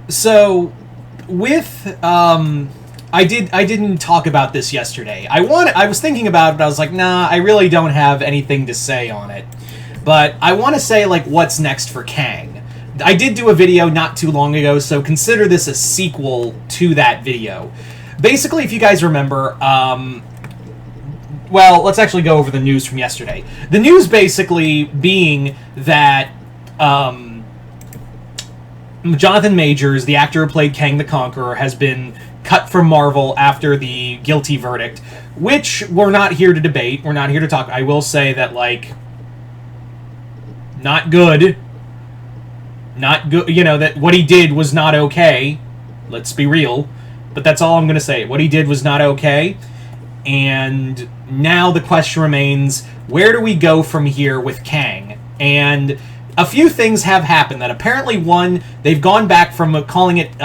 So, with I didn't talk about this yesterday. I was thinking about it, but I was like, nah, I really don't have anything to say on it. But I want to say, like, what's next for Kang. I did do a video not too long ago, so consider this a sequel to that video. Basically, if you guys remember, well, let's actually go over the news from yesterday. The news basically being that Jonathan Majors, the actor who played Kang the Conqueror, has been cut from Marvel after the guilty verdict, which we're not here to debate. We're not here to talk. I will say that, like, not good. Not good. You know, that what he did was not okay. Let's be real. But that's all I'm going to say. What he did was not okay. And now the question remains, where do we go from here with Kang? And a few things have happened. That apparently, one, they've gone back from calling it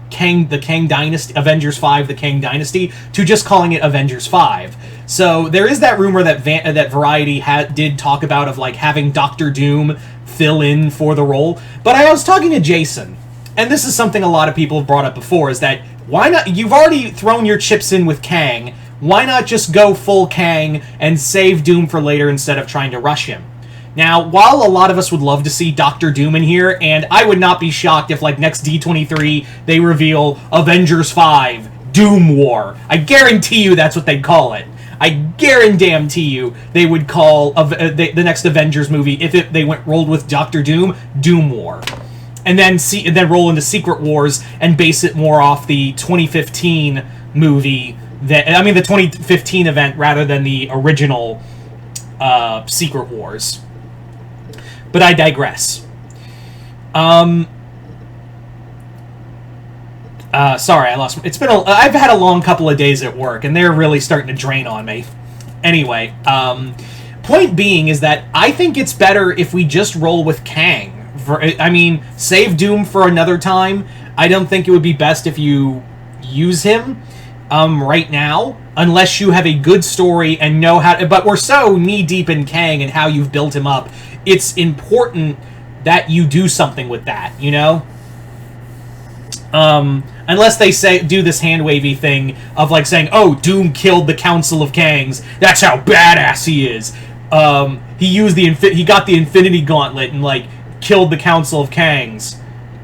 Kang, the Kang Dynasty, Avengers 5, the Kang Dynasty, to just calling it Avengers 5. So there is that rumor that that Variety did talk about of, like, having Doctor Doom fill in for the role. But I was talking to Jason, and this is something a lot of people have brought up before, is that why not? You've already thrown your chips in with Kang. Why not just go full Kang and save Doom for later instead of trying to rush him? Now, while a lot of us would love to see Doctor Doom in here, and I would not be shocked if, like, next D23 they reveal Avengers 5 Doom War. I guarantee you that's what they'd call it. I guarantee you they would call the next Avengers movie, if they rolled with Doctor Doom, Doom War. And then roll into Secret Wars and base it more off the 2015 movie, the 2015 event rather than the original Secret Wars. But I digress. Sorry, I lost. I've had a long couple of days at work, and they're really starting to drain on me. Anyway, point being is that I think it's better if we just roll with Kang. Save Doom for another time. I don't think it would be best if you use him right now, unless you have a good story and know how to. But we're so knee-deep in Kang and how you've built him up. It's important that you do something with that, you know? Unless they do this hand-wavy thing of, like, saying, oh, Doom killed the Council of Kangs. That's how badass he is. He got the Infinity Gauntlet and, like, killed the Council of Kangs.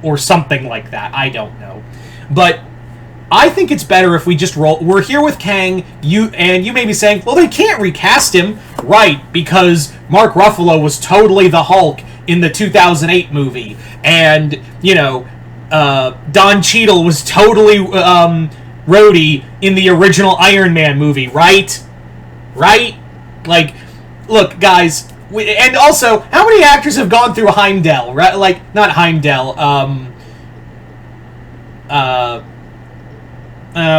Or something like that. I don't know. But I think it's better if we just roll. We're here with Kang, you may be saying, well, they can't recast him. Right, because Mark Ruffalo was totally the Hulk in the 2008 movie. And, you know, Don Cheadle was totally Rhodey in the original Iron Man movie, right? Right? Like, look, guys, and also, how many actors have gone through Heimdall, right? Like, not Heimdall,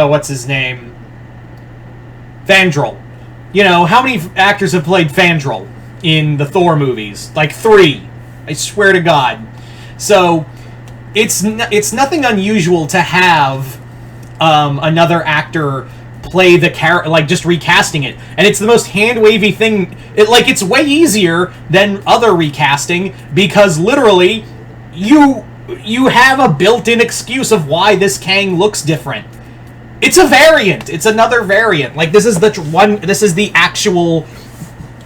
what's his name? Fandral. You know, how many actors have played Fandral in the Thor movies? Like 3. I swear to God. So, it's nothing unusual to have another actor play the character, like, just recasting it. And it's the most hand-wavy thing. It's way easier than other recasting, because literally, you have a built-in excuse of why this Kang looks different. It's a variant. It's another variant. Like, this is the actual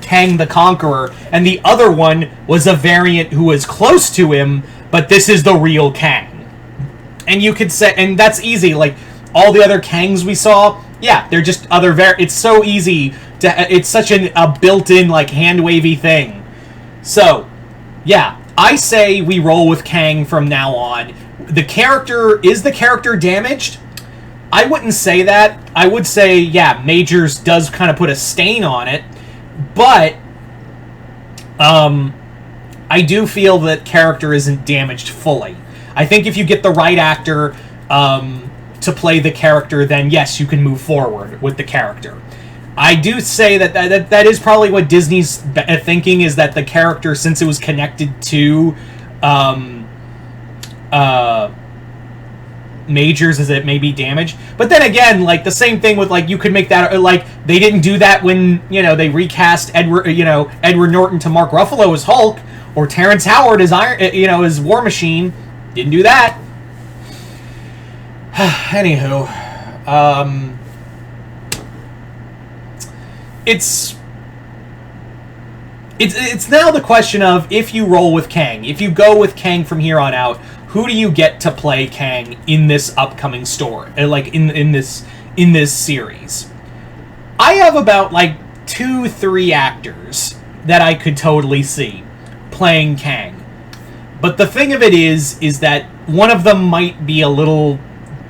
Kang the Conqueror, and the other one was a variant who was close to him, but this is the real Kang. And you could say, and that's easy, like, all the other Kangs we saw, yeah, they're just other it's so easy it's such a built-in, like, hand-wavy thing. So, yeah, I say we roll with Kang from now on. Is the character damaged? I wouldn't say that. I would say, yeah, Majors does kind of put a stain on it, but I do feel that character isn't damaged fully. I think if you get the right actor to play the character, then yes, you can move forward with the character. I do say that is probably what Disney's thinking, is that the character, since it was connected to Majors, is it may be damaged. But then again, like, the same thing with, like, you could make that, like, they didn't do that when, you know, they recast Edward Norton to Mark Ruffalo as Hulk, or Terrence Howard as as War Machine. Didn't do that. Anywho, it's now the question of, if you roll with Kang, if you go with Kang from here on out, who do you get to play Kang in this upcoming story, like in this series? I have about like 2-3 actors that I could totally see playing Kang, but the thing of it is that one of them might be a little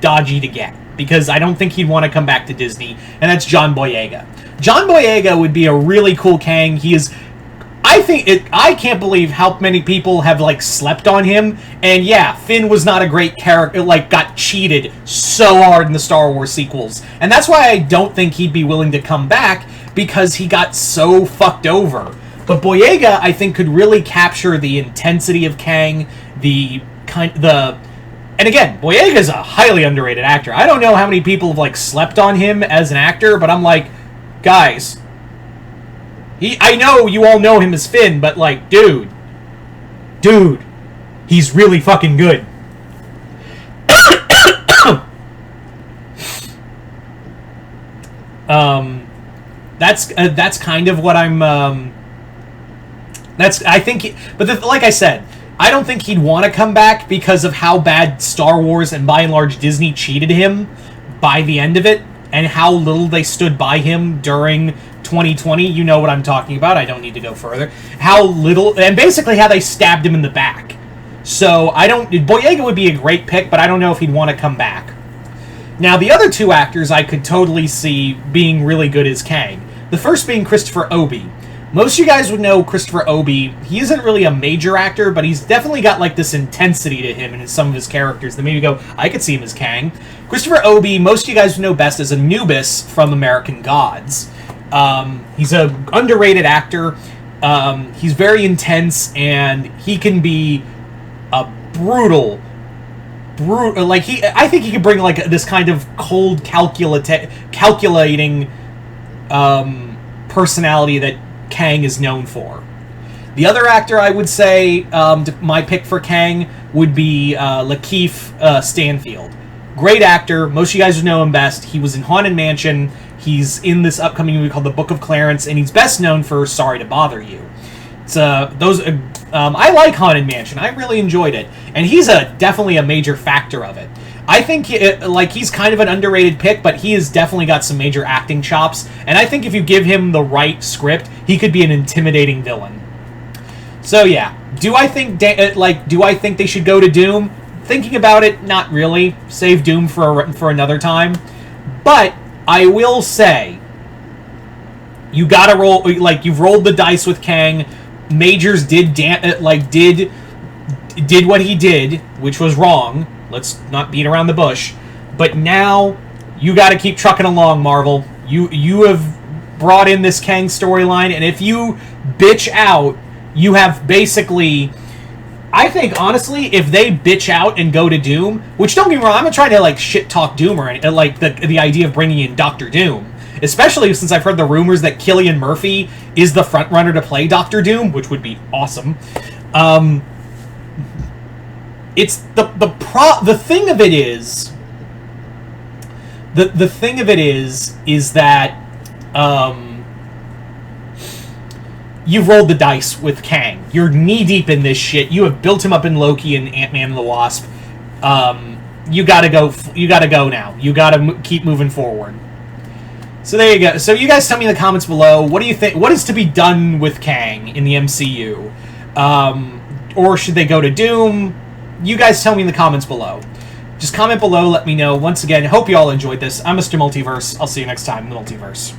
dodgy to get, because I don't think he'd want to come back to Disney, and that's John Boyega. John Boyega would be a really cool Kang. He is... I can't believe how many people have, like, slept on him. And yeah, Finn was not a great character, like, got cheated so hard in the Star Wars sequels. And that's why I don't think he'd be willing to come back, because he got so fucked over. But Boyega, I think, could really capture the intensity of Kang, and again, Boyega's a highly underrated actor. I don't know how many people have, like, slept on him as an actor, but I'm like, guys... I know you all know him as Finn, but, like, dude, he's really fucking good. That's kind of what I'm, I think, like I said, I don't think he'd want to come back because of how bad Star Wars and, by and large, Disney cheated him by the end of it, and how little they stood by him during 2020, you know what I'm talking about. I don't need to go further. How little, and basically how they stabbed him in the back. So Boyega would be a great pick, but I don't know if he'd want to come back. Now, the other 2 actors I could totally see being really good as Kang. The first being Christopher Obey. Most of you guys would know Christopher Obey. He isn't really a major actor, but he's definitely got, like, this intensity to him and some of his characters that maybe go, I could see him as Kang. Christopher Obey, most of you guys would know best as Anubis from American Gods. He's a underrated actor. He's very intense, and he can be a brutal, like, I think he could bring, like, this kind of cold, calculating, personality that Kang is known for. The other actor I would say, my pick for Kang would be, Lakeith Stanfield. Great actor. Most of you guys would know him best. He was in Haunted Mansion. He's in this upcoming movie called The Book of Clarence, and he's best known for Sorry to Bother You. I like Haunted Mansion. I really enjoyed it, and he's definitely a major factor of it. I think he's kind of an underrated pick, but he has definitely got some major acting chops, and I think if you give him the right script, he could be an intimidating villain. So yeah, do I think they should go to Doom? Thinking about it, not really. Save Doom for another time, but I will say, you gotta roll, like, you've rolled the dice with Kang. Majors did what he did, which was wrong. Let's not beat around the bush. But now, you gotta keep trucking along, Marvel. You have brought in this Kang storyline, and if you bitch out, you have basically... I think, honestly, if they bitch out and go to Doom, which, don't get me wrong, I'm not trying to, like, shit-talk Doom or anything, like, the idea of bringing in Dr. Doom, especially since I've heard the rumors that Cillian Murphy is the frontrunner to play Dr. Doom, which would be awesome. It's the thing of it is... The thing of it is that, you've rolled the dice with Kang. You're knee-deep in this shit. You have built him up in Loki and Ant-Man and the Wasp. You gotta go now. You gotta keep moving forward. So there you go. So you guys tell me in the comments below, what do you think? What is to be done with Kang in the MCU? Or should they go to Doom? You guys tell me in the comments below. Just comment below, let me know. Once again, hope you all enjoyed this. I'm Mr. Multiverse. I'll see you next time in the Multiverse.